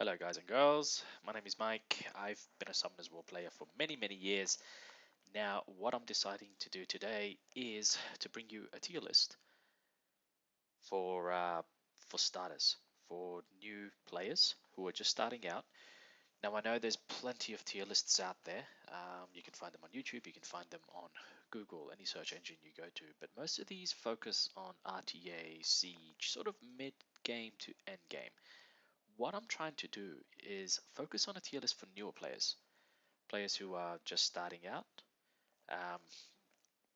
Hello guys and girls, my name is Mike. I've been a Summoners War player for many years. Now what I'm deciding to do today is to bring you a tier list for starters, for new players who are just starting out. Now I know there's plenty of tier lists out there. You can find them on YouTube, you can find them on Google, any search engine you go to, but most of these focus on RTA, Siege, sort of mid-game to end-game. What I'm trying to do is focus on a tier list for newer players, players who are just starting out. Um,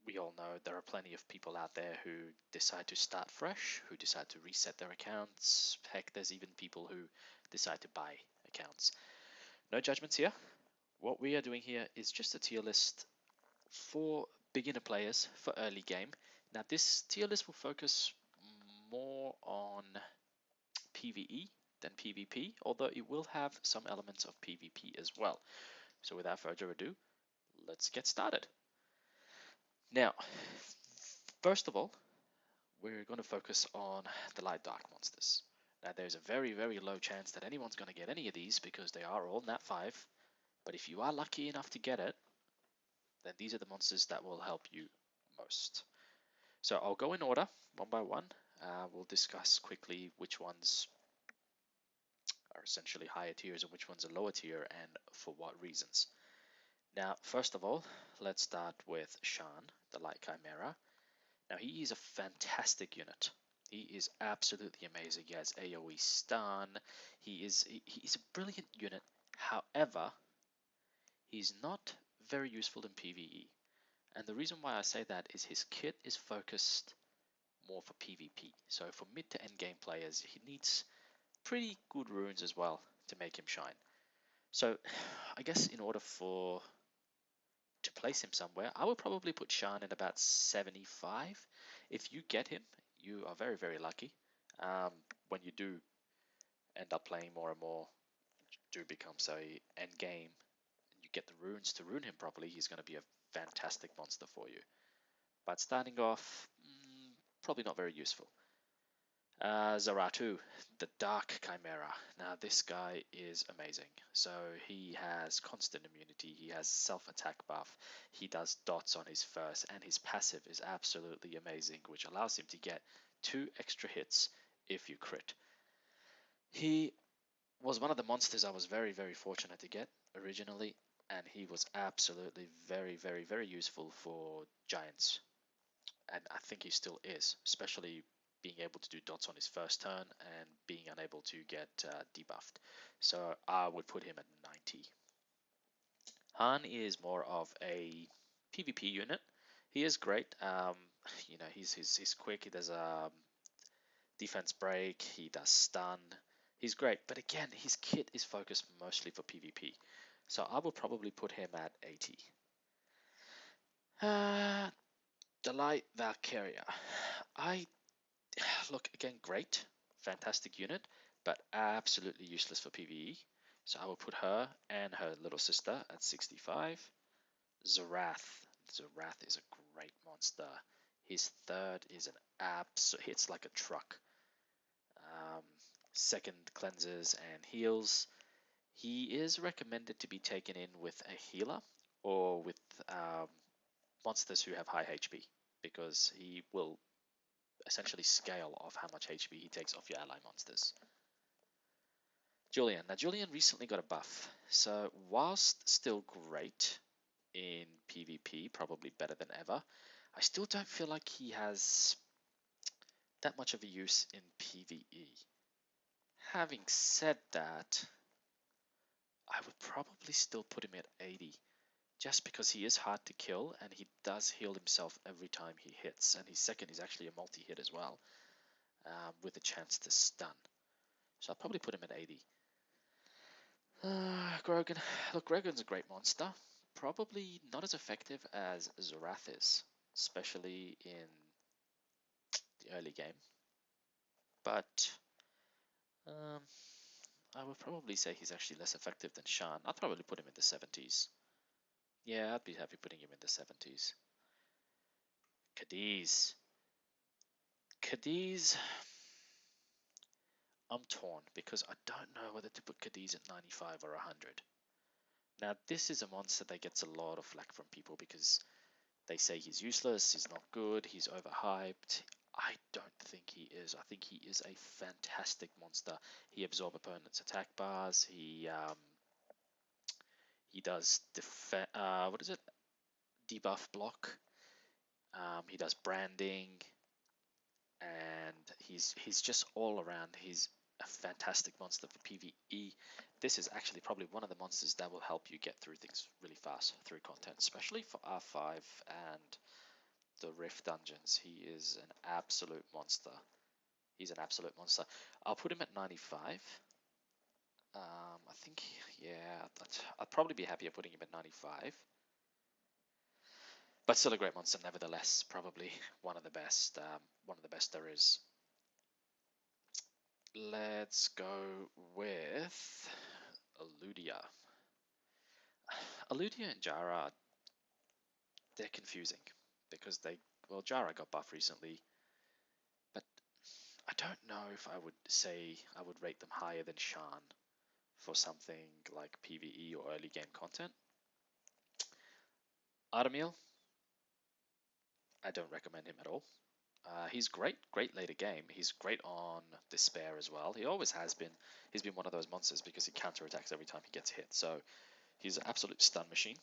we all know there are plenty of people out there who decide to start fresh, who decide to reset their accounts. Heck, there's even people who decide to buy accounts. No judgments here. What we are doing here is just a tier list for beginner players for early game. Now this tier list will focus more on PvE than PvP, although it will have some elements of PvP as well. So without further ado, let's get started. Now, first of all, we're going to focus on the light dark monsters. Now there's a very low chance that anyone's going to get any of these because they are all nat 5, but if you are lucky enough to get it, then these are the monsters that will help you most. So I'll go in order, one by one. We'll discuss quickly which ones are essentially higher tiers and which ones are lower tier and for what reasons. Now, first of all, let's start with Shan, the Light Chimera. Now, he is a fantastic unit. He is absolutely amazing. He has AoE stun. He's a brilliant unit. However, he's not very useful in PvE. And the reason why I say that is his kit is focused more for PvP. So for mid to end game players, he needs pretty good runes as well to make him shine. So I guess in order to place him somewhere, I would probably put Shan in about 75. If you get him, you are very lucky. When you do end up playing more and more, do becomes a end game, and you get the runes to rune him properly, he's going to be a fantastic monster for you. But starting off, probably not very useful. Zaratu, the Dark Chimera. Now this guy is amazing. So he has constant immunity, he has self-attack buff, he does dots on his first, and his passive is absolutely amazing, which allows him to get 2 extra hits if you crit. He was one of the monsters I was very fortunate to get originally, and he was absolutely very useful for giants. And I think he still is, especially being able to do dots on his first turn and being unable to get debuffed. So I would put him at 90. Han is more of a PvP unit. He is great. He's quick. He does defense break. He does stun. He's great. But again, his kit is focused mostly for PvP. So I would probably put him at 80. Delight Valkyria. Look, again, great, fantastic unit, but absolutely useless for PvE. So I will put her and her little sister at 65. Zarath. Zarath is a great monster. His third is an hits like a truck. Second cleanses and heals. He is recommended to be taken in with a healer or with monsters who have high HP, because he will essentially scale off how much HP he takes off your ally monsters. Julian. Now Julian recently got a buff, so whilst still great in PvP, probably better than ever, I still don't feel like he has that much of a use in PvE. Having said that, I would probably still put him at 80, just because he is hard to kill and he does heal himself every time he hits, and his second is actually a multi-hit as well, with a chance to stun. So I'll probably put him at 80. Grogan. Look, Grogan's a great monster. Probably not as effective as Zarath is, especially in the early game. But I would probably say he's actually less effective than Shan. I'd probably put him in the 70s. Yeah, I'd be happy putting him in the 70s. Cadiz. Cadiz, I'm torn because I don't know whether to put Cadiz at 95 or 100. Now, this is a monster that gets a lot of flack from people because they say he's useless, he's not good, he's overhyped. I don't think he is. I think he is a fantastic monster. He absorbs opponents' attack bars. He does what is it? Debuff block. He does branding, and he's just all around. He's a fantastic monster for PvE. This is actually probably one of the monsters that will help you get through things really fast through content, especially for R5 and the Rift dungeons. He is an absolute monster. He's an absolute monster. I'll put him at 95. I think, yeah, I'd probably be happier putting him at 95. But still a great monster, nevertheless. Probably one of the best there is. Let's go with Eludia. Eludia and Jara, they're confusing because Jara got buffed recently, but I don't know if I would say I would rate them higher than Shan for something like PvE or early game content. Artemil, I don't recommend him at all. He's great later game. He's great on Despair as well. He always has been. He's been one of those monsters because he counterattacks every time he gets hit. So he's an absolute stun machine.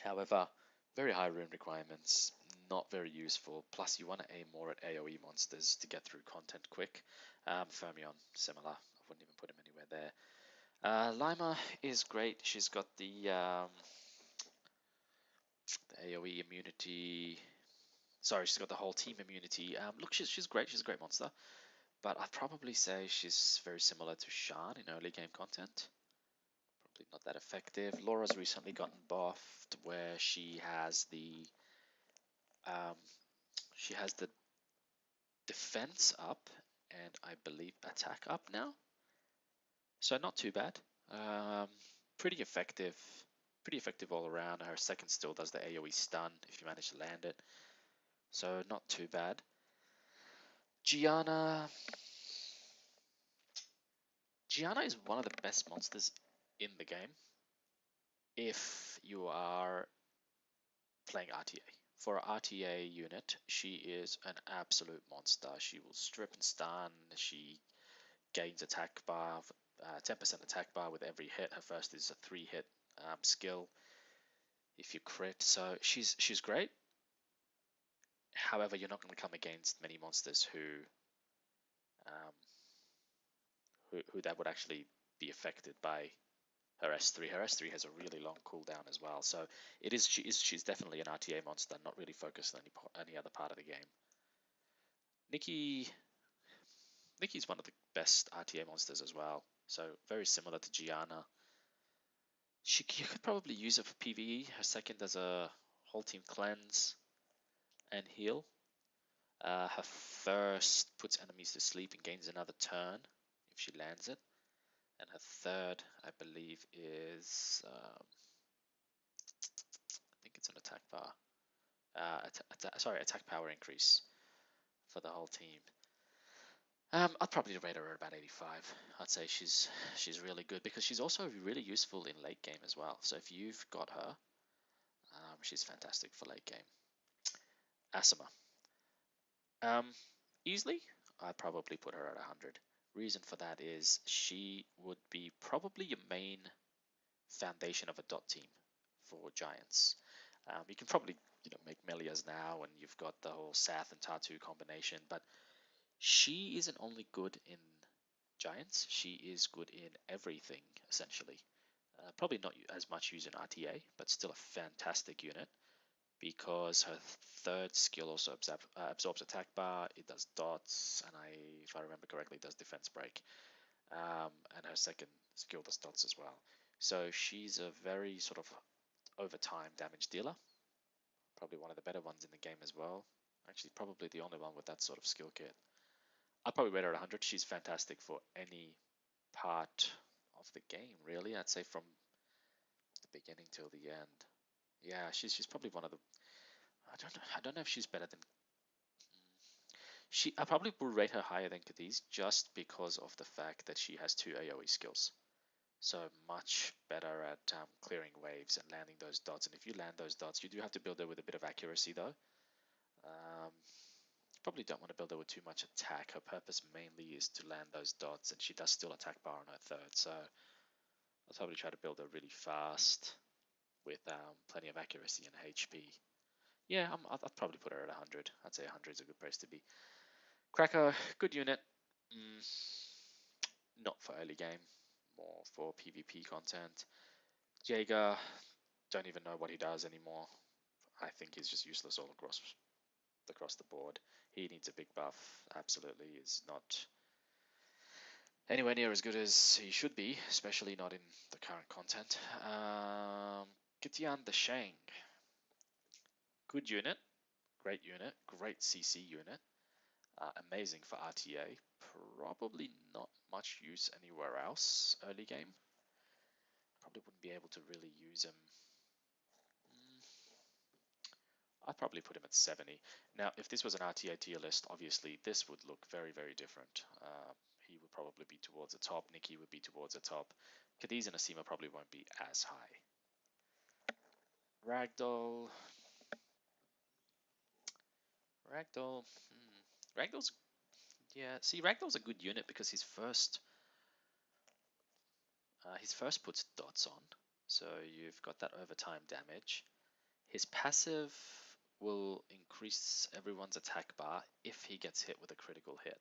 However, very high rune requirements, not very useful. Plus, you want to aim more at AoE monsters to get through content quick. Fermion, similar. I wouldn't even put him anywhere there. Lima is great. She's got the AoE immunity. Sorry, she's got the whole team immunity. Look, she's great. She's a great monster. But I'd probably say she's very similar to Shan in early game content. Probably not that effective. Laura's recently gotten buffed where um, she has the defense up and I believe attack up now. So not too bad. Um, pretty effective. Pretty effective all around. Her second still does the AoE stun if you manage to land it. So not too bad. Gianna. Gianna is one of the best monsters in the game if you are playing RTA. For an RTA unit, she is an absolute monster. She will strip and stun. She gains attack bar, 10% attack bar with every hit. Her first is a 3-hit skill if you crit. So she's great. However, you're not going to come against many monsters um, who that would actually be affected by her S3. Her S3 has a really long cooldown as well. So she's definitely an RTA monster, not really focused on any other part of the game. Nikki's one of the best RTA monsters as well. So very similar to Gianna. You could probably use it for PvE. Her second does a whole team cleanse and heal. Her first puts enemies to sleep and gains another turn if she lands it. And her third, I believe, is I think it's an attack bar. Attack power increase for the whole team. I'd probably rate her at about 85. I'd say she's really good because she's also really useful in late game as well. So if you've got her, she's fantastic for late game. Asima. Easily, I'd probably put her at 100. Reason for that is she would be probably your main foundation of a dot team for Giants. You can probably make Melias now, and you've got the whole Sath and Tatu combination, but she isn't only good in Giants, she is good in everything, essentially. Probably not as much used in RTA, but still a fantastic unit because her third skill also absorbs attack bar, it does dots, and if I remember correctly, does defense break. And her second skill does dots as well. So she's a very sort of over time damage dealer. Probably one of the better ones in the game as well. Actually, probably the only one with that sort of skill kit. I'd probably rate her at 100. She's fantastic for any part of the game, really. I'd say from the beginning till the end. Yeah, she's probably one of the. I don't know if she's better than. I probably would rate her higher than Cadiz just because of the fact that she has 2 AoE skills. So much better at clearing waves and landing those dots. And if you land those dots, you do have to build her with a bit of accuracy though. You probably don't want to build her with too much attack. Her purpose mainly is to land those dots, and she does still attack bar on her third. So I'll probably try to build her really fast with plenty of accuracy and HP. Yeah, I'd probably put her at 100. I'd say 100 is a good place to be. Cracker, good unit. Not for early game, more for PvP content. Jaeger, don't even know what he does anymore. I think he's just useless all across the board. He needs a big buff. Absolutely, is not anywhere near as good as he should be, especially not in the current content. Gitian the Shang, good unit, great CC unit. Amazing for RTA. Probably not much use anywhere else early game. Probably wouldn't be able to really use him. I'd probably put him at 70. Now, if this was an RTA tier list, obviously this would look very, very different. He would probably be towards the top. Nikki would be towards the top. Cadiz and Asima probably won't be as high. Ragdoll. Ragdoll's, yeah. See, Ragdoll's a good unit because his first puts dots on, so you've got that overtime damage. His passive will increase everyone's attack bar if he gets hit with a critical hit.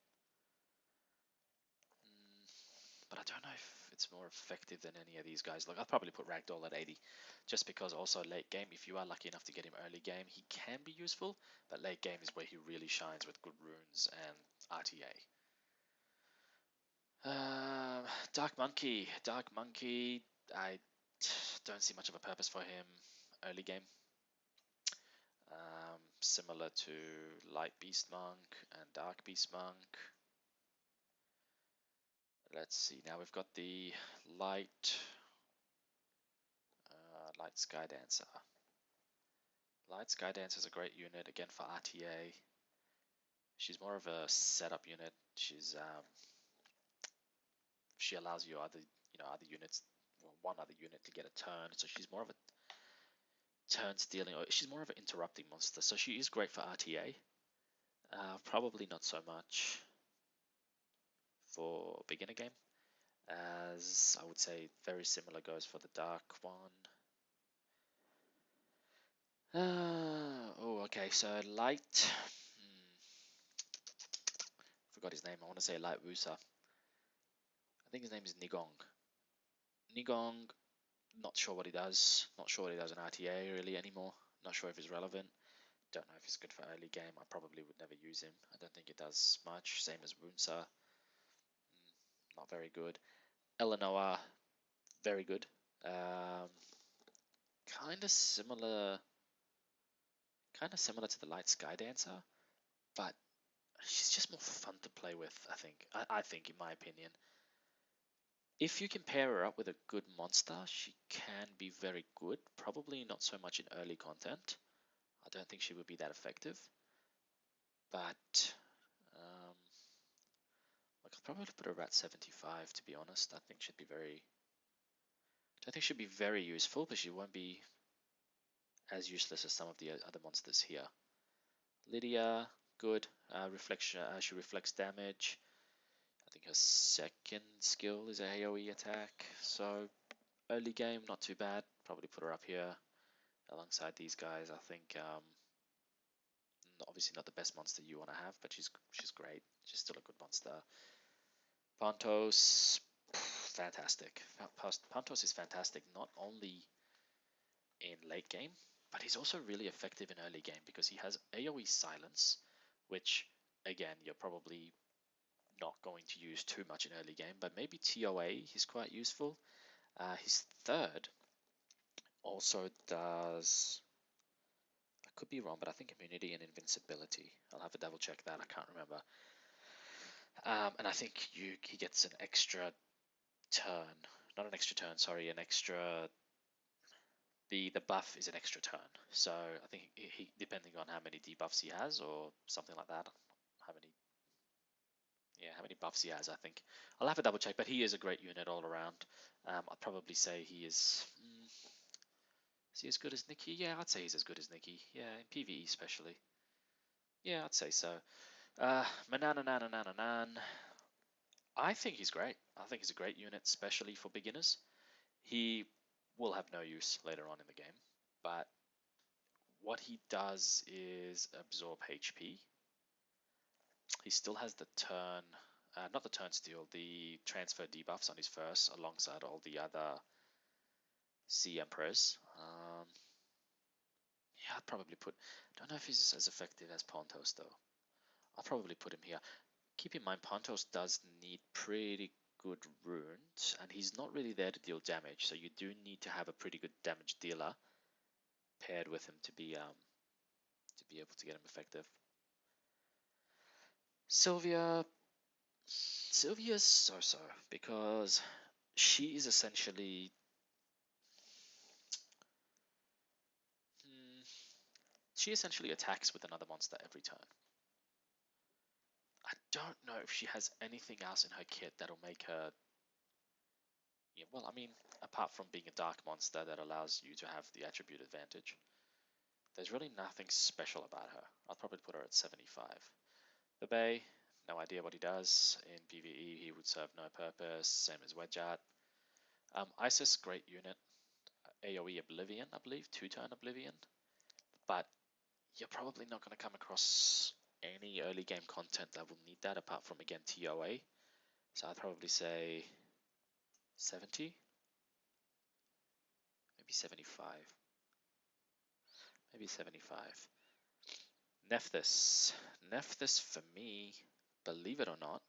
But I don't know if it's more effective than any of these guys. Like, I'll probably put Ragdoll at 80, just because also late game, if you are lucky enough to get him early game, he can be useful, but late game is where he really shines with good runes and RTA. Dark Monkey, I don't see much of a purpose for him early game. Similar to Light Beast Monk and Dark Beast Monk. Let's see, now we've got the Light Sky Dancer. Light Sky Dancer is a great unit, again for RTA. She's more of a setup unit. She allows you other units, one other unit to get a turn. So she's more of a turn stealing, or she's more of an interrupting monster. So she is great for RTA. Probably not so much for beginner game, as I would say very similar goes for the dark one. Oh, okay. So light. Forgot his name. I want to say Light Wusa. I think his name is Nigong. Nigong. Not sure what he does. Not sure what he does in RTA really anymore. Not sure if he's relevant. Don't know if he's good for early game. I probably would never use him. I don't think it does much. Same as Wunsa. Not very good. Eleanor, very good. Kind of similar to the Light Sky Dancer, but she's just more fun to play with, I think. I think, in my opinion. If you can pair her up with a good monster, she can be very good. Probably not so much in early content. I don't think she would be that effective. But I'll probably put her at 75, to be honest. I think she'd be very useful, but she won't be as useless as some of the other monsters here. Lydia, good. Reflection. She reflects damage. I think her second skill is a AoE attack. So early game, not too bad. Probably put her up here alongside these guys. I think obviously not the best monster you want to have, but she's great. She's still a good monster. Pontos, fantastic. Pontos is fantastic not only in late game, but he's also really effective in early game because he has AoE silence, which again you're probably not going to use too much in early game, but maybe TOA he's quite useful. His third also does, I could be wrong, but I think immunity and invincibility. I'll have to double check that, I can't remember. And I think he gets an extra turn, not an extra turn, sorry, an extra, the buff is an extra turn. So I think he depending on how many debuffs he has or something like that, how many Yeah, how many buffs he has, I think. I'll have to double check, but he is a great unit all around. I'd probably say he is. Is he as good as Nikki? Yeah, I'd say he's as good as Nikki. Yeah, in PvE especially. Yeah, I'd say so. Mananananananan. I think he's great. I think he's a great unit, especially for beginners. He will have no use later on in the game, but what he does is absorb HP. He still has the turn, not the turn steal, the transfer debuffs on his first, alongside all the other Sea Emperors. Yeah, I'd probably put. Don't know if he's as effective as Pontos though. I'll probably put him here. Keep in mind, Pontos does need pretty good runes, and he's not really there to deal damage. So you do need to have a pretty good damage dealer paired with him to be able to get him effective. Sylvia's so-so because she is essentially she essentially attacks with another monster every turn. I don't know if she has anything else in her kit that'll make her. Yeah, well, I mean, apart from being a dark monster that allows you to have the attribute advantage, there's really nothing special about her. I'll probably put her at 75. The Bay, no idea what he does. In PvE, he would serve no purpose, same as Wedgeart. Isis, great unit. AoE Oblivion, I believe, 2-turn Oblivion. But you're probably not going to come across any early game content that will need that apart from, again, TOA. So I'd probably say 70, maybe 75. Maybe 75. Nephthys. Nephthys, for me, believe it or not,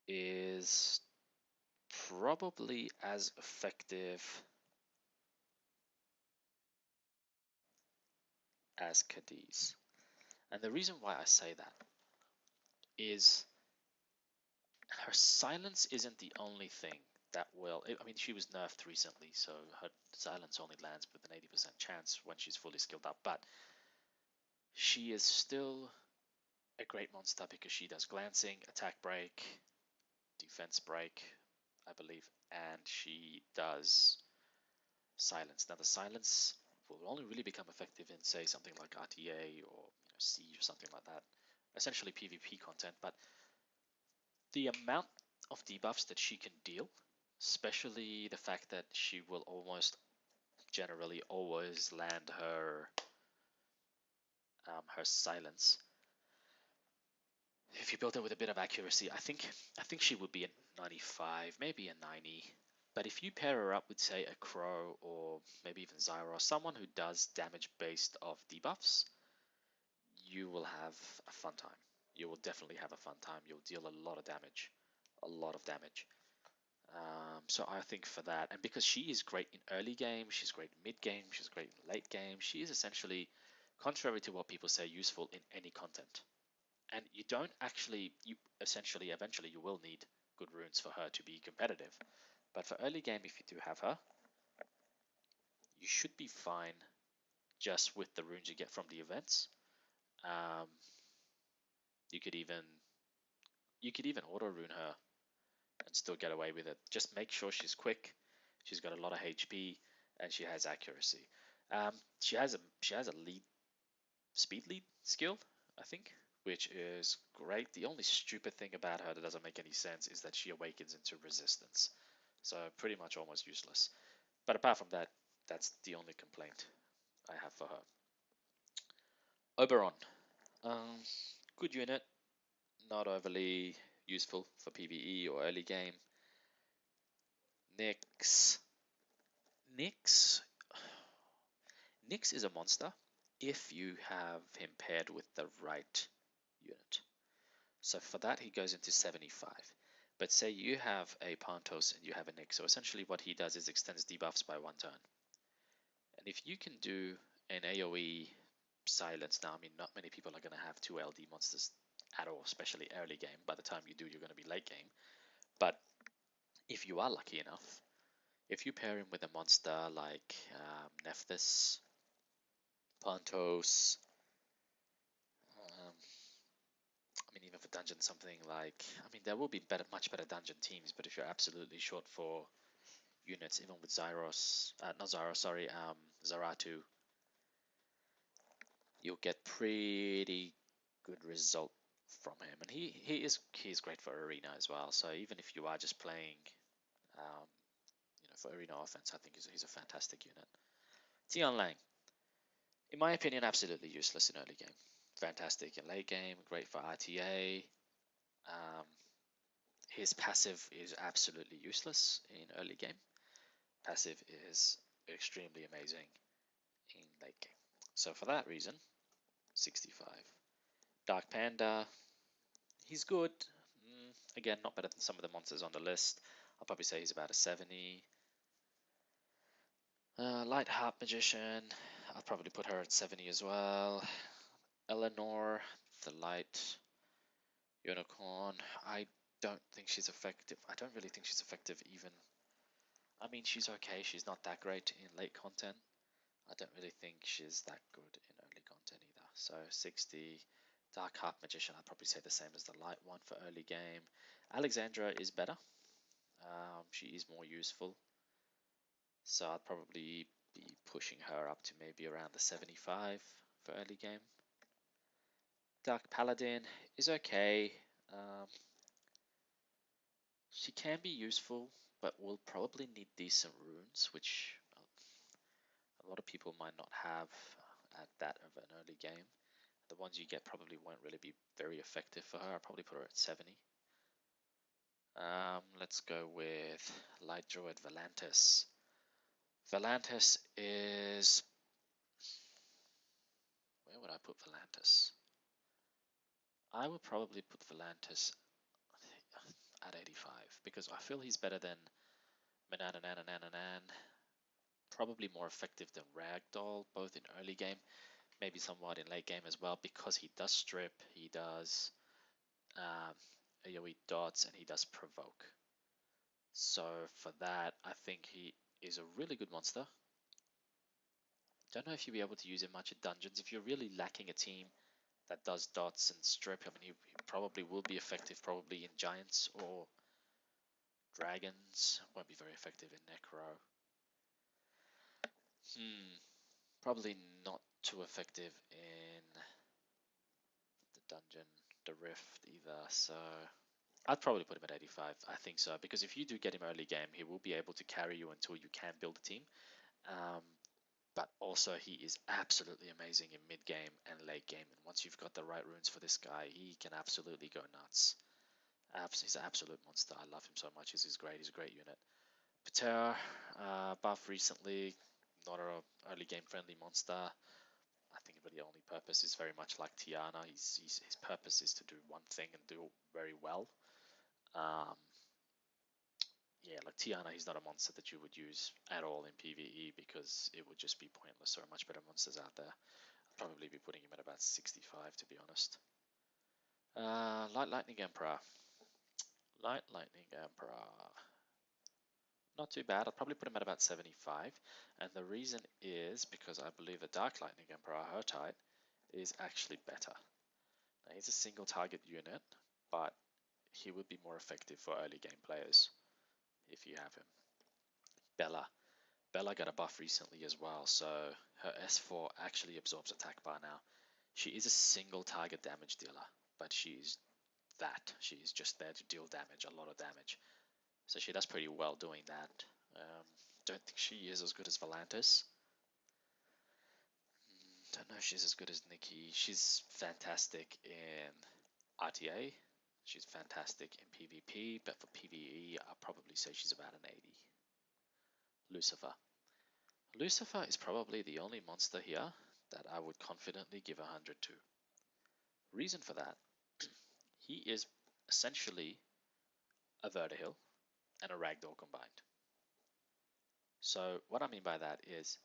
is probably as effective as Cadiz. And the reason why I say that is her silence isn't the only thing that will. I mean, she was nerfed recently, so her silence only lands with an 80% chance when she's fully skilled up. But she is still a great monster because she does glancing, attack break, defense break, I believe, and she does silence. Now, the silence will only really become effective in, say, something like RTA or Siege or something like that, essentially PvP content. But the amount of debuffs that she can deal, especially the fact that she will almost generally always land her silence. If you build it with a bit of accuracy, I think she would be a 95, maybe a 90. But if you pair her up with, say, a Crow or maybe even Zyra, someone who does damage based off debuffs, you will have a fun time. You will definitely have a fun time. You'll deal a lot of damage. A lot of damage. So I think for that, and because she is great in early game, she's great in mid game, she's great in late game, she is essentially, contrary to what people say, useful in any content. And you don't actually, you essentially, eventually you will need good runes for her to be competitive. But for early game, if you do have her, you should be fine just with the runes you get from the events. Um, you could even auto rune her and still get away with it. Just make sure she's quick, she's got a lot of HP, and she has accuracy. She has a lead speed lead skill, I think, which is great. The only stupid thing about her that doesn't make any sense is that she awakens into resistance, so pretty much almost useless. But apart from that, that's the only complaint I have for her. Oberon, um, good unit, not overly useful for PvE or early game. Nyx. Nyx. Nyx is a monster if you have him paired with the right unit. So for that, he goes into 75. But say you have a Pontos and you have a Nyx. So essentially what he does is extends debuffs by 1 turn. And if you can do an AoE silence, now I mean not many people are going to have 2 LD monsters at all, especially early game. By the time you do, you're going to be late game. But if you are lucky enough, if you pair him with a monster like Nephthys, Pontos, I mean even for dungeon something like, I mean, there will be much better dungeon teams, but if you're absolutely short for units, even with Zyros, not Zyros, sorry, Zaratu, you'll get pretty good result from him. And he is great for arena as well. So even if you are just playing, um, for arena offense, I think he's a fantastic unit. Tian Lang, in my opinion, absolutely useless in early game. Fantastic in late game, great for RTA. Um, his passive is absolutely useless in early game. Passive is extremely amazing in late game. So for that reason, 65. Dark Panda, he's good. Again, not better than some of the monsters on the list. I'll probably say he's about a 70. Light Heart Magician, I'll probably put her at 70 as well. Eleanor, the Light Unicorn, I don't think she's effective. I don't really think she's effective even. I mean, she's okay. She's not that great in late content. I don't really think she's that good in early content either. So 60. Dark Heart Magician, I'd probably say the same as the light one for early game. Alexandra is better. She is more useful. So I'd probably be pushing her up to maybe around the 75 for early game. Dark Paladin is okay. She can be useful, but will probably need decent runes, which a lot of people might not have at that of an early game. The ones you get probably won't really be very effective for her. I'll probably put her at 70. Let's go with Light Druid Valantis. Valantis is... Where would I put Valantis? I would probably put Valantis at 85 because I feel he's better than Mananananananan. Probably more effective than Ragdoll, both in early game, maybe somewhat in late game as well, because he does strip, he does AoE dots, and he does provoke. So for that, I think he is a really good monster. Don't know if you'll be able to use him much in dungeons. If you're really lacking a team that does dots and strip, I mean, he probably will be effective probably in giants or dragons. Won't be very effective in necro. Probably not too effective in the dungeon, the rift either. So I'd probably put him at 85. I think so, because if you do get him early game, he will be able to carry you until you can build a team. But also he is absolutely amazing in mid game and late game. And once you've got the right runes for this guy, he can absolutely go nuts. He's an absolute monster. I love him so much. He's great. He's a great unit. Patera, buff recently, not a early game friendly monster. I think the only purpose is very much like Tiana. His purpose is to do one thing and do it very well. Yeah, like Tiana, he's not a monster that you would use at all in PvE because it would just be pointless. There are much better monsters out there. I'd probably be putting him at about 65 to be honest. Light Lightning Emperor. Light Lightning Emperor. Not too bad. I'd probably put him at about 75. And the reason is because I believe the Dark Lightning Emperor, her type, is actually better. Now, he's a single target unit, but he would be more effective for early game players if you have him. Bella. Bella got a buff recently as well, so her S4 actually absorbs attack bar now. She is a single target damage dealer, but she's that. She's just there to deal damage, a lot of damage. So she does pretty well doing that. Don't think she is as good as Valantis. Don't know if she's as good as Nikki. She's fantastic in RTA. She's fantastic in PvP, but for PvE, I'll probably say she's about an 80. Lucifer. Lucifer is probably the only monster here that I would confidently give 100 to. Reason for that, he is essentially a Vertihill and a Ragdoll combined. So what I mean by that is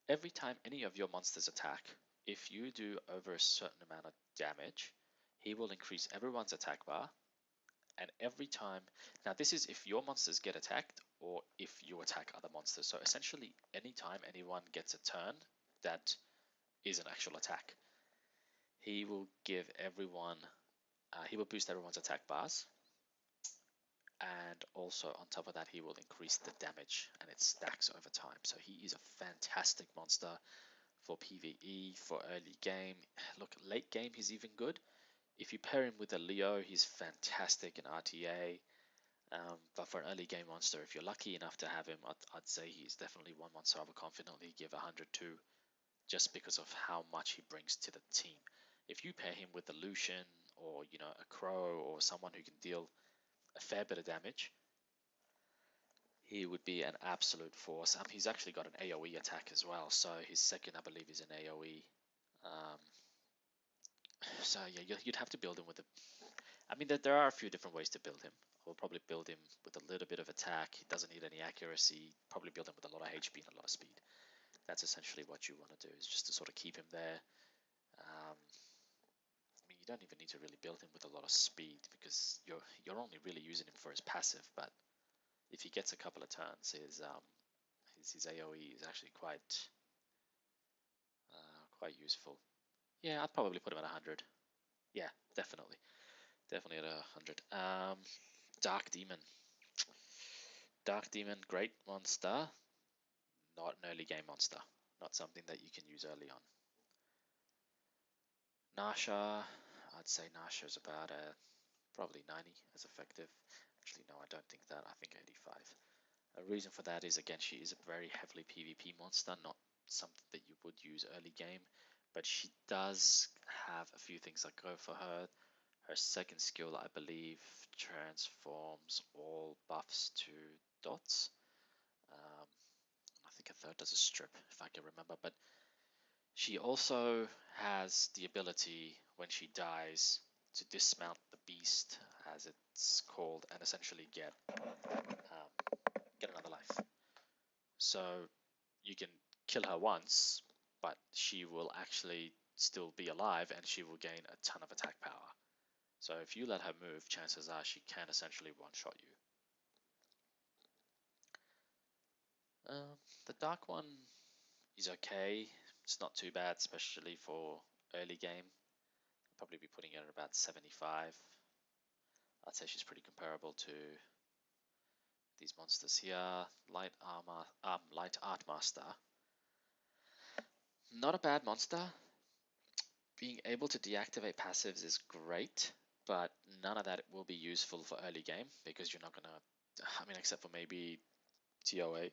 every time any of your monsters attack, if you do over a certain amount of damage, he will increase everyone's attack bar. And every time, now this is if your monsters get attacked or if you attack other monsters. So essentially anytime anyone gets a turn that is an actual attack, he will give everyone He will boost everyone's attack bars, and also on top of that, he will increase the damage, and it stacks over time. So he is a fantastic monster for PvE, for early game. Look, late game, he's even good. If you pair him with a Leo, he's fantastic in RTA. But for an early game monster, if you're lucky enough to have him, I'd say he's definitely one monster I would confidently give 100 to, just because of how much he brings to the team. If you pair him with a Lucian or a Crow or someone who can deal a fair bit of damage, he would be an absolute force. He's actually got an AoE attack as well, so his second, I believe, is an AoE. Um, so yeah, you'd have to build him with a. I mean, there are a few different ways to build him. I'll probably build him with a little bit of attack. He doesn't need any accuracy. Probably build him with a lot of HP and a lot of speed. That's essentially what you want to do, is just to sort of keep him there. I mean, you don't even need to really build him with a lot of speed, because you're only really using him for his passive. But if he gets a couple of turns, his AoE is actually quite useful. Yeah, I'd probably put him at 100. Yeah, definitely at 100. Dark Demon. Dark Demon, great monster. Not an early game monster. Not something that you can use early on. Nasha, I'd say Nasha is about probably 90 as effective. Actually, no, I don't think that. I think 85. A reason for that is, again, she is a very heavily PvP monster, not something that you would use early game, but she does have a few things that go for her. Her second skill, I believe, transforms all buffs to dots. I think a third does a strip, if I can remember, but she also has the ability, when she dies, to dismount the beast, as it's called, and essentially get another life. So you can kill her once, but she will actually still be alive, and she will gain a ton of attack power. So if you let her move, chances are she can essentially one-shot you. The dark one is okay. It's not too bad, especially for early game. I'll probably be putting it at about 75. I'd say she's pretty comparable to these monsters here. Light Art Master. Not a bad monster. Being able to deactivate passives is great, but none of that will be useful for early game, because you're not gonna. I mean, except for maybe TOA.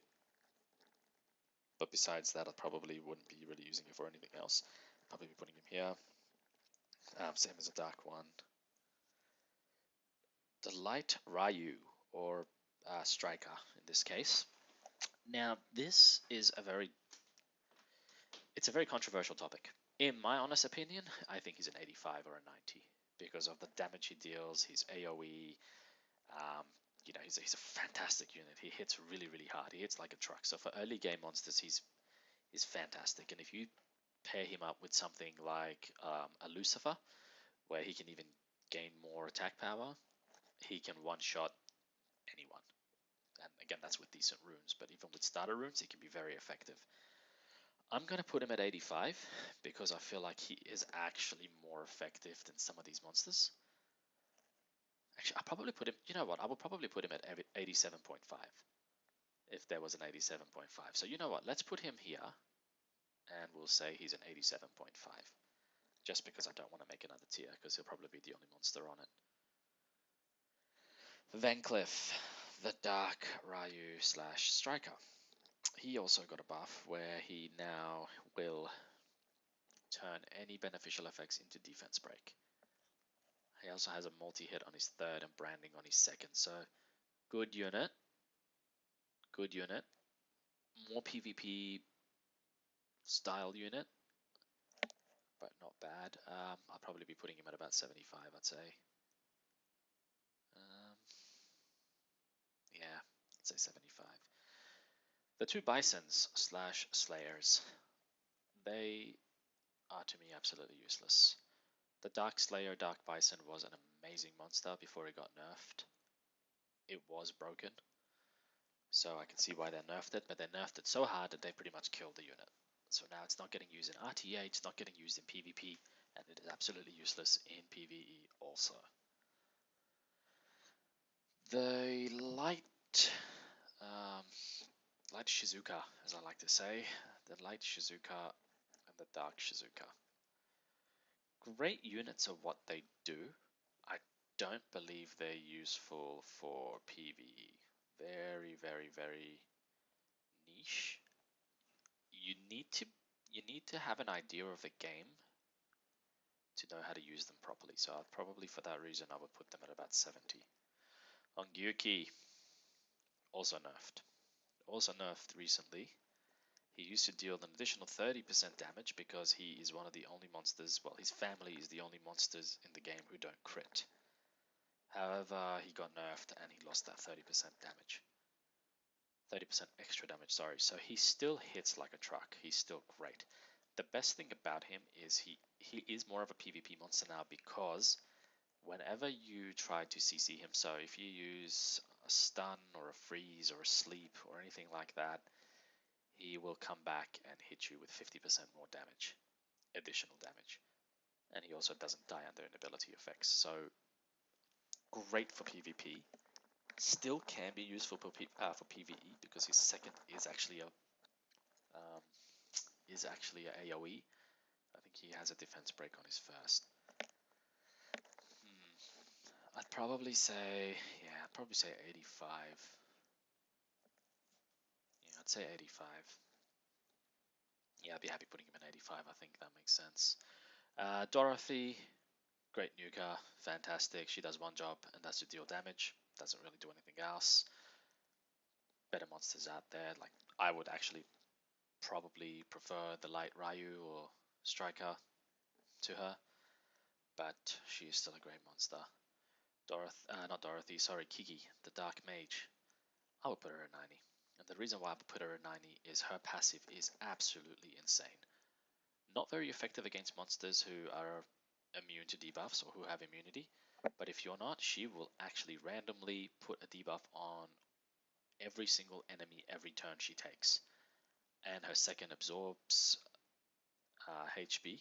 But besides that, I probably wouldn't be really using it for anything else. Probably be putting him here. Same as a dark one. The light Ryu, or striker in this case. Now, this is it's a very controversial topic. In my honest opinion, I think he's an 85 or a 90 because of the damage he deals, his AoE. He's a fantastic unit. He hits really, really hard. He hits like a truck. So for early game monsters, he's fantastic. And if you pair him up with something like a Lucifer, where he can even gain more attack power, he can one-shot anyone. And again, that's with decent runes, but even with starter runes, he can be very effective. I'm going to put him at 85 because I feel like he is actually more effective than some of these monsters. Actually, I'll probably put him, you know what, I will probably put him at 87.5 if there was an 87.5. So you know what, let's put him here and we'll say he's an 87.5. Just because I don't want to make another tier, because he'll probably be the only monster on it. Van Cleef, the Dark Ryu / Striker. He also got a buff where he now will turn any beneficial effects into defense break. He also has a multi-hit on his third and branding on his second. So good unit. Good unit. More PvP style unit, but not bad. I'll probably be putting him at about 75, I'd say. Yeah, I'd say 75. The two Bisons / Slayers, they are to me absolutely useless. The Dark Slayer, Dark Bison was an amazing monster before it got nerfed. It was broken, so I can see why they nerfed it, but they nerfed it so hard that they pretty much killed the unit. So now it's not getting used in RTA, it's not getting used in PvP, and it is absolutely useless in PvE also. The um, light Shizuka, as I like to say, the light Shizuka and the dark Shizuka. Great units of what they do. I don't believe they're useful for PvE. Very, very, very niche. You need to have an idea of the game to know how to use them properly. So probably for that reason I would put them at about 70. On Gyuki, also nerfed. Also nerfed recently. He used to deal an additional 30% damage because he is one of the only monsters, well, his family is the only monsters in the game who don't crit. However, he got nerfed and he lost that 30% damage. 30% extra damage, sorry. So he still hits like a truck. He's still great. The best thing about him is he is more of a PvP monster now because whenever you try to CC him, so if you use a stun or a freeze or a sleep or anything like that, he will come back and hit you with 50% more damage, additional damage. And he also doesn't die under inability effects. So great for PvP. Still can be useful for PvE because his second is actually a AOE. I think he has a defense break on his first. I'd probably say, yeah, I'd probably say 85. Yeah, I'd say 85. Yeah, I'd be happy putting him in 85. I think that makes sense. Dorothy, great nuker, fantastic. She does one job, and that's to deal damage. Doesn't really do anything else. Better monsters out there. Like I would actually probably prefer the light Ryu or Striker to her, but she is still a great monster. Not Dorothy, sorry, Kiki, the Dark Mage. I would put her at 90. And the reason why I would put her at 90 is her passive is absolutely insane. Not very effective against monsters who are immune to debuffs or who have immunity, but if you're not, she will actually randomly put a debuff on every single enemy every turn she takes. And her second absorbs HP.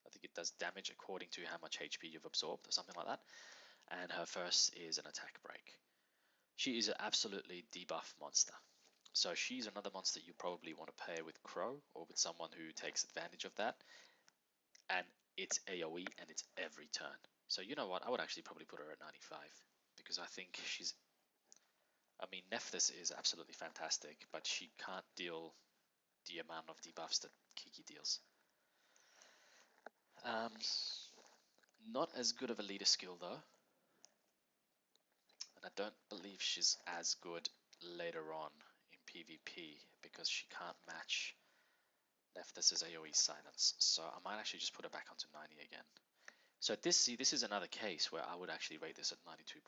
I think it does damage according to how much HP you've absorbed or something like that. And her first is an attack break. She is an absolutely debuff monster. So she's another monster you probably want to pair with Crow or with someone who takes advantage of that. And it's AoE and it's every turn. So you know what? I would actually probably put her at 95 because I think she's. I mean, Nephthys is absolutely fantastic, but she can't deal the amount of debuffs that Kiki deals. Not as good of a leader skill though, and I don't believe she's as good later on in PvP because she can't match Nephthys' AoE silence. So I might actually just put her back onto 90 again. So this is another case where I would actually rate this at 92.5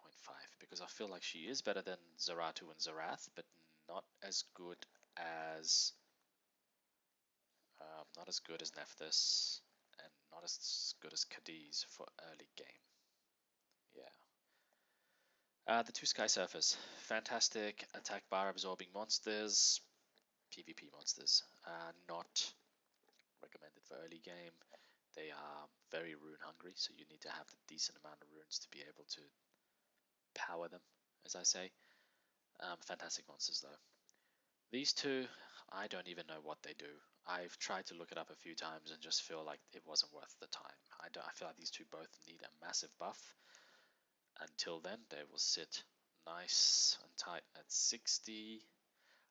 because I feel like she is better than Zaratu and Zarath, but not as good as Nephthys and not as good as Cadiz for early game. Yeah. The two Sky Surfers, fantastic attack bar absorbing monsters, PvP monsters, not recommended for early game. They are very rune hungry, so you need to have a decent amount of runes to be able to power them, as I say. Fantastic monsters though. These two, I don't even know what they do. I've tried to look it up a few times and just feel like it wasn't worth the time. I feel like these two both need a massive buff. Until then, they will sit nice and tight at 60.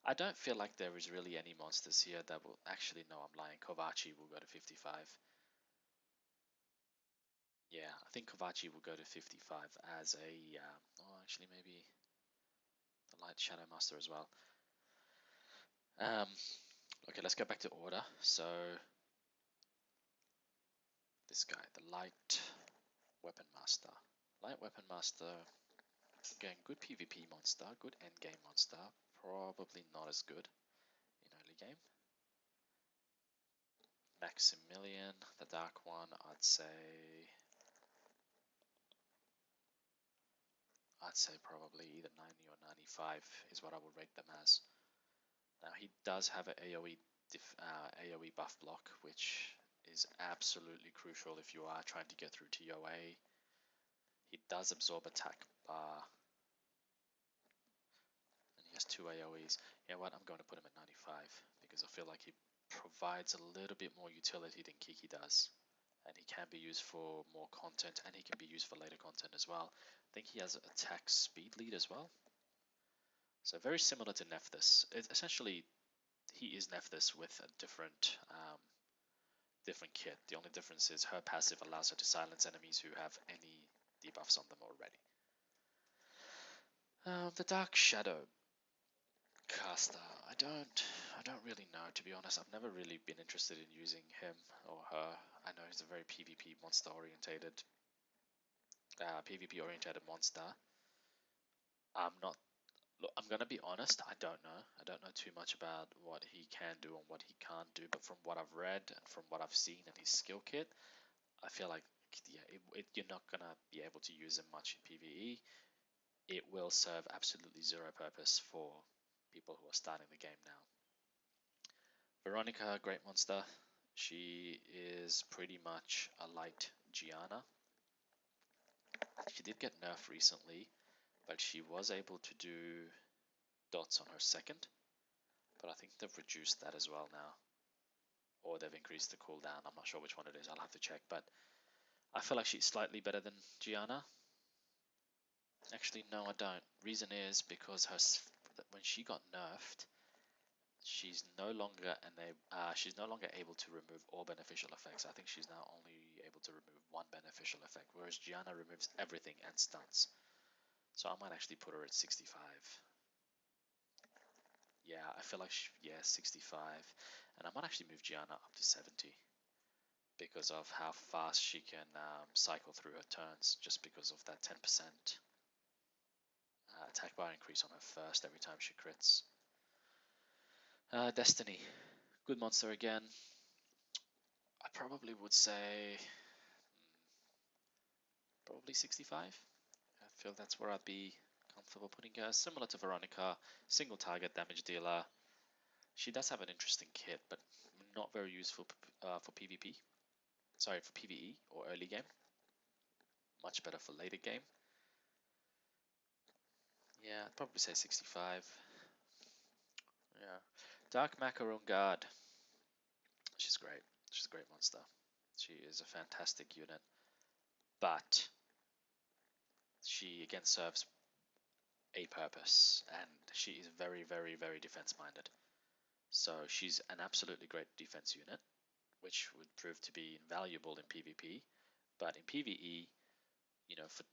I don't feel like there is really any monsters here that will actually, no, I'm lying. Kovachi will go to 55. Yeah, I think Kovachi will go to 55 as a, actually maybe the Light Shadow Master as well. Okay, let's go back to order. So this guy, the Light Weapon Master. Light Weapon Master, again, good PvP monster, good endgame monster, probably not as good in early game. Maximilian, the Dark One, I'd say probably either 90 or 95 is what I would rate them as. Now he does have an AoE buff block, which is absolutely crucial if you are trying to get through TOA. He does absorb attack bar, and he has 2 AoEs. You know what, I'm going to put him at 95 because I feel like he provides a little bit more utility than Kiki does. And he can be used for more content, and he can be used for later content as well. I think he has attack speed lead as well. So very similar to Nephthys. Essentially, he is Nephthys with a different kit. The only difference is her passive allows her to silence enemies who have any debuffs on them already. The Dark Shadow caster. I don't really know, to be honest. I've never really been interested in using him or her. I know he's a very PvP monster orientated monster. I'm not. Look, I'm gonna be honest. I don't know. I don't know too much about what he can do and what he can't do. But from what I've read and from what I've seen in his skill kit, I feel like you're not gonna be able to use him much in PvE. It will serve absolutely zero purpose for people who are starting the game now. Veronica, great monster. She is pretty much a light Gianna. She did get nerfed recently, but she was able to do dots on her second. But I think they've reduced that as well now. Or they've increased the cooldown. I'm not sure which one it is. I'll have to check. But I feel like she's slightly better than Gianna. Actually, no, I don't. Reason is because when she got nerfed, she's no longer able to remove all beneficial effects. I think she's now only able to remove one beneficial effect, whereas Gianna removes everything and stunts. So I might actually put her at 65. Yeah, I feel like 65, and I might actually move Gianna up to 70 because of how fast she can cycle through her turns, just because of that 10% attack bar increase on her first every time she crits. Destiny, good monster again. I probably would say probably 65. I feel that's where I'd be comfortable putting her. Similar to Veronica, single target damage dealer. She does have an interesting kit, but not very useful for PvP. Sorry, for PvE or early game. Much better for later game. Yeah, I'd probably say 65. Yeah. Dark Macaron Guard. She's great. She's a great monster. She is a fantastic unit. But she again serves a purpose, and she is very, very, very defense minded. So she's an absolutely great defense unit, which would prove to be invaluable in PvP. But in PvE, for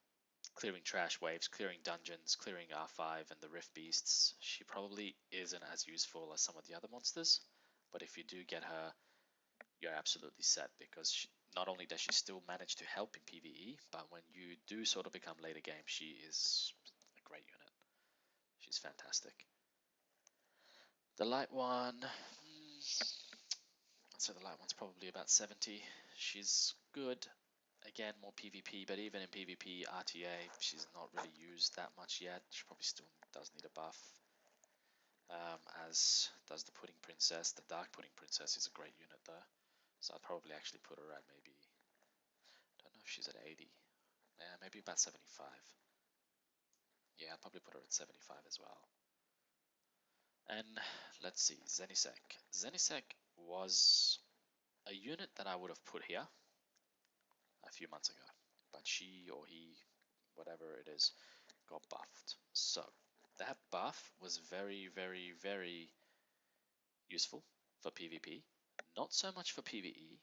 clearing trash waves, clearing dungeons, clearing R5 and the Rift Beasts, she probably isn't as useful as some of the other monsters. But if you do get her, you're absolutely set, because not only does she still manage to help in PvE, but when you do sort of become later game, she is a great unit. She's fantastic. The light one, I'd say the light one's probably about 70. She's good. Again, more PvP, but even in PvP, RTA, she's not really used that much yet. She probably still does need a buff. As does the Pudding Princess. The Dark Pudding Princess is a great unit though. So I'd probably actually put her at maybe, I don't know if she's at 80. Yeah, maybe about 75. Yeah, I'd probably put her at 75 as well. And let's see, Zenisek. Zenisek was a unit that I would have put here a few months ago, but she or he, whatever it is, got buffed. So that buff was very, very, very useful for PvP. Not so much for PvE,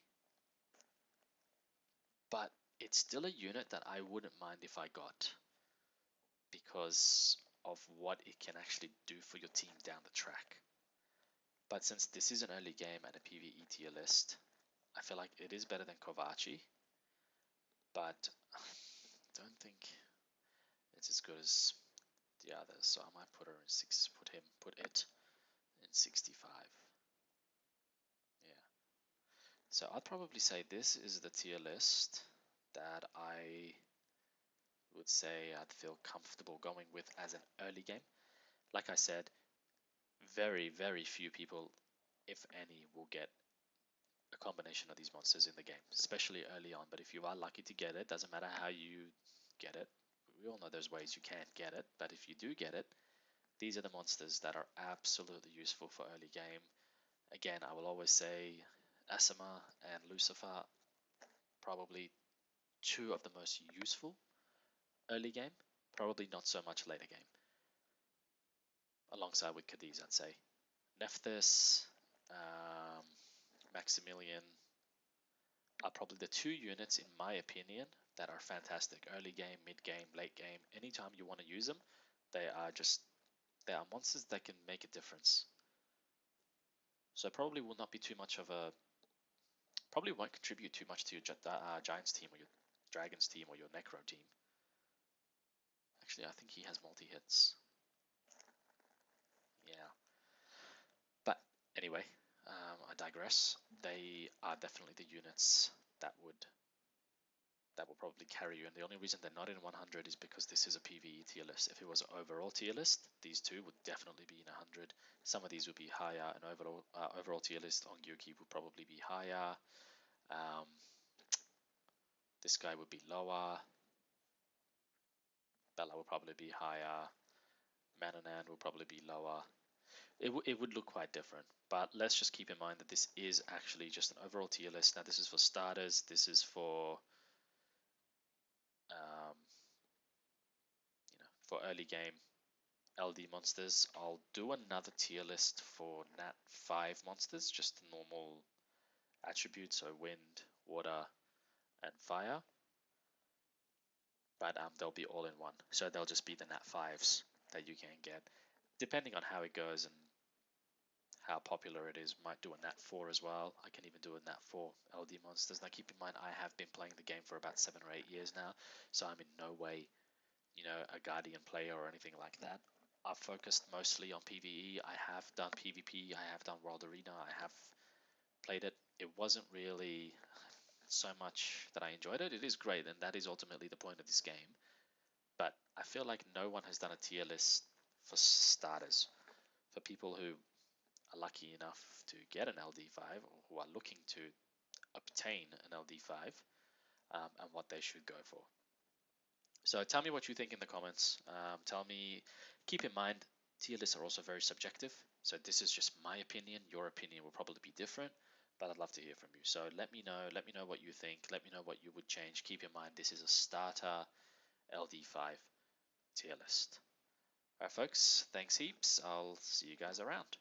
but it's still a unit that I wouldn't mind if I got, because of what it can actually do for your team down the track. But since this is an early game and a PvE tier list, I feel like it is better than Kovaci, but I don't think it's as good as the others. So I might put it in 65. Yeah. So I'd probably say this is the tier list that I would say I'd feel comfortable going with as an early game. Like I said, very, very few people, if any, will get a combination of these monsters in the game, especially early on. But if you are lucky to get it, doesn't matter how you get it. We all know there's ways you can't get it, but if you do get it, these are the monsters that are absolutely useful for early game. Again, I will always say Asima and Lucifer, probably two of the most useful early game, probably not so much later game, alongside with Cadiz, I'd say. Nephthys, um, Maximilian are probably the two units, in my opinion, that are fantastic. Early game, mid game, late game, anytime you want to use them, they are just, they are monsters that can make a difference. So probably will not be too much of a, probably won't contribute too much to your Giants team or your Dragons team or your Necro team. Actually, I think he has multi-hits. Yeah. But anyway, I digress. They are definitely the units that will probably carry you. And the only reason they're not in 100 is because this is a PvE tier list. If it was an overall tier list, these two would definitely be in 100. Some of these would be higher. An overall tier list on Gyuki would probably be higher. Um, this guy would be lower. Bella would probably be higher. Mananan will probably be lower. It would look quite different, but let's just keep in mind that this is actually just an overall tier list. Now, this is for starters. This is for um, for early game LD monsters. I'll do another tier list for Nat 5 monsters, just the normal attributes, so wind, water, and fire. But they'll be all in one, so they'll just be the Nat 5s that you can get, depending on how it goes and how popular it is. Might do a Nat 4 as well. I can even do a Nat 4 LD monsters. Now keep in mind, I have been playing the game for about 7 or 8 years now, so I'm in no way, a Guardian player or anything like that. I've focused mostly on PvE. I have done PvP, I have done World Arena, I have played it. It wasn't really so much that I enjoyed it. It is great, and that is ultimately the point of this game. But I feel like no one has done a tier list for starters, for people who are lucky enough to get an LD5 or who are looking to obtain an LD5, and what they should go for. So tell me what you think in the comments. Tell me, keep in mind, tier lists are also very subjective. So this is just my opinion. Your opinion will probably be different, but I'd love to hear from you. So let me know. Let me know what you think. Let me know what you would change. Keep in mind, this is a starter LD5 tier list. All right, folks. Thanks heaps. I'll see you guys around.